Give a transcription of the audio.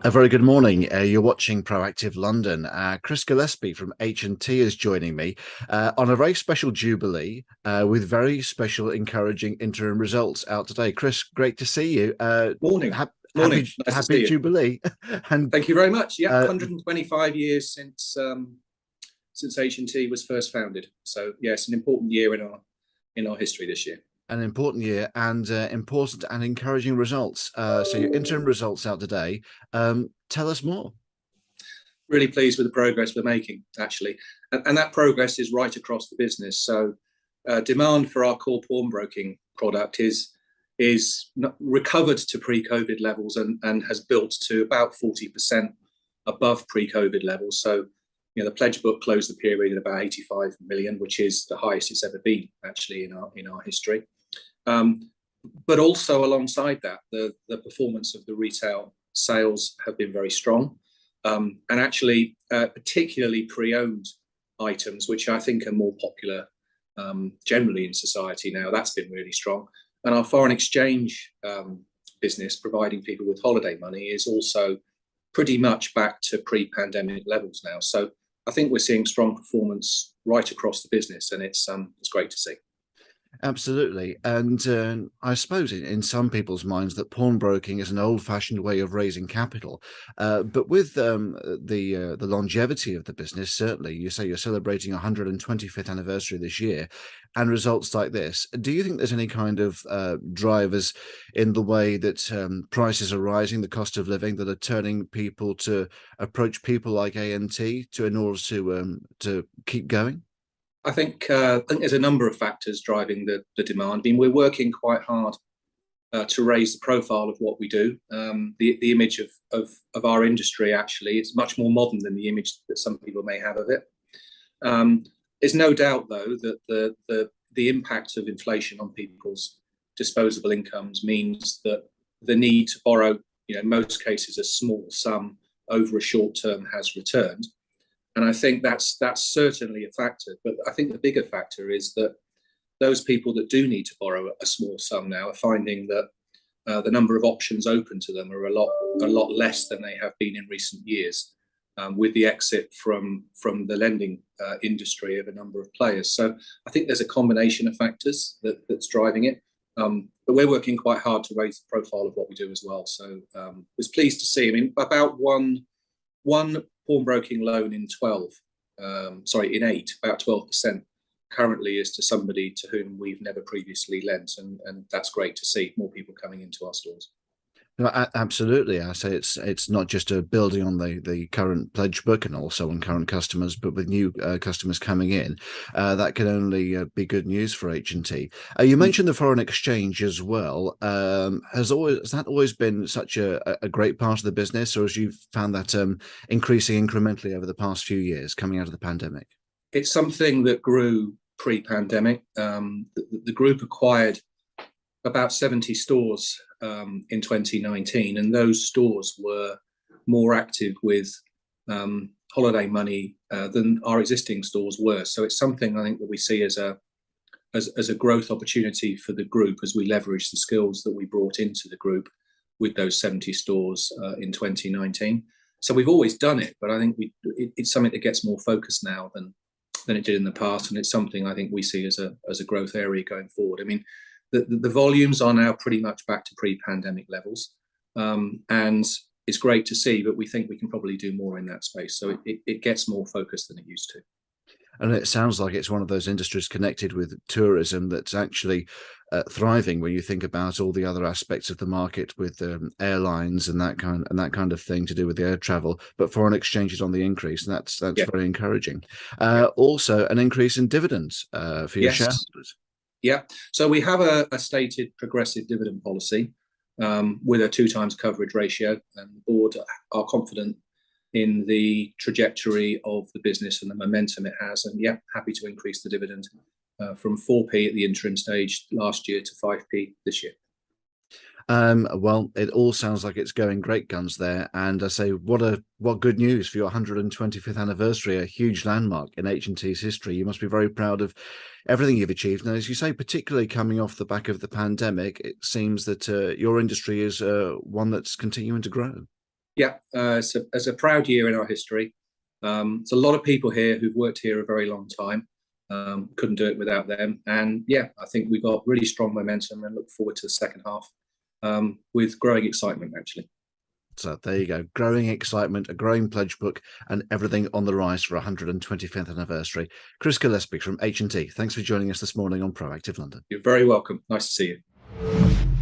A very good morning. You're watching Proactive London. Chris Gillespie from H&T is joining me on a very special jubilee with very special, encouraging interim results out today. Chris, great to see you. Morning. Morning. Happy Nice to see you. jubilee, and Thank you very much. Yeah, uh, 125 years since H&T was first founded. So yes, an important year in our history this year. an important year and important and encouraging results. So your interim results out today. Tell us more. Really pleased with the progress we're making, actually, and that progress is right across the business. So demand for our core pawnbroking product is recovered to pre-COVID levels and has built to about 40% above pre-COVID levels. So, the pledge book closed the period at about 85 million, which is the highest it's ever been actually in our history. But also alongside that, the performance of the retail sales have been very strong, and actually particularly pre-owned items, which I think are more popular generally in society now. That's been really strong. And our foreign exchange business, providing people with holiday money, is also pretty much back to pre-pandemic levels now. So I think we're seeing strong performance right across the business, and it's great to see. Absolutely. And I suppose in some people's minds that pawnbroking is an old-fashioned way of raising capital. But with the longevity of the business, certainly, you say you're celebrating 125th anniversary this year, and results like this. Do you think there's any kind of drivers in the way that prices are rising, the cost of living, that are turning people to approach people like A&T in order to keep going? I think there's a number of factors driving the demand. I mean, we're working quite hard to raise the profile of what we do. The image of our industry actually is much more modern than the image that some people may have of it. There's no doubt, though, that the impact of inflation on people's disposable incomes means that the need to borrow, in most cases, a small sum over a short term has returned. And I think that's certainly a factor. But I think the bigger factor is that those people that do need to borrow a small sum now are finding that the number of options open to them are a lot less than they have been in recent years, with the exit from the lending industry of a number of players. So I think there's a combination of factors that's driving it. But we're working quite hard to raise the profile of what we do as well. So I was pleased to see. I mean, about one pawnbroking loan in in 8, about 12% currently is to somebody to whom we've never previously lent, and that's great to see more people coming into our stores. No, absolutely. I say it's not just a building on the current pledge book and also on current customers, but with new customers coming in, that can only be good news for H&T. You mentioned the foreign exchange as well. Has that always been such a great part of the business, or has you found that increasing incrementally over the past few years coming out of the pandemic? It's something that grew pre-pandemic. The group acquired about 70 stores in 2019, and those stores were more active with holiday money than our existing stores were. So it's something I think that we see as a growth opportunity for the group as we leverage the skills that we brought into the group with those 70 stores in 2019. So we've always done it, but I think it's something that gets more focused now than it did in the past, and it's something I think we see as a growth area going forward. I mean, the volumes are now pretty much back to pre-pandemic levels, and it's great to see, but we think we can probably do more in that space. So it gets more focused than it used to. And it sounds like it's one of those industries connected with tourism that's actually thriving when you think about all the other aspects of the market with airlines and that kind of thing to do with the air travel. But foreign exchange is on the increase, and that's Yeah. very encouraging. Yeah. Also, an increase in dividends for your Yes. shareholders. Yeah. So we have a stated progressive dividend policy with a 2 times coverage ratio, and the board are confident in the trajectory of the business and the momentum it has. And yeah, happy to increase the dividend from 4p at the interim stage last year to 5p this year. Well, it all sounds like it's going great guns there, and I say, what good news for your 125th anniversary, a huge landmark in H&T's history. You must be very proud of everything you've achieved, and as you say, particularly coming off the back of the pandemic, it seems that your industry is one that's continuing to grow. Yeah, it's a proud year in our history. There's a lot of people here who've worked here a very long time. Couldn't do it without them. And yeah, I think we've got really strong momentum and look forward to the second half with growing excitement, actually. So there you go. Growing excitement, a growing pledge book, and everything on the rise for 125th anniversary. Chris Gillespie from H&T. Thanks for joining us this morning on Proactive London. You're very welcome. Nice to see you.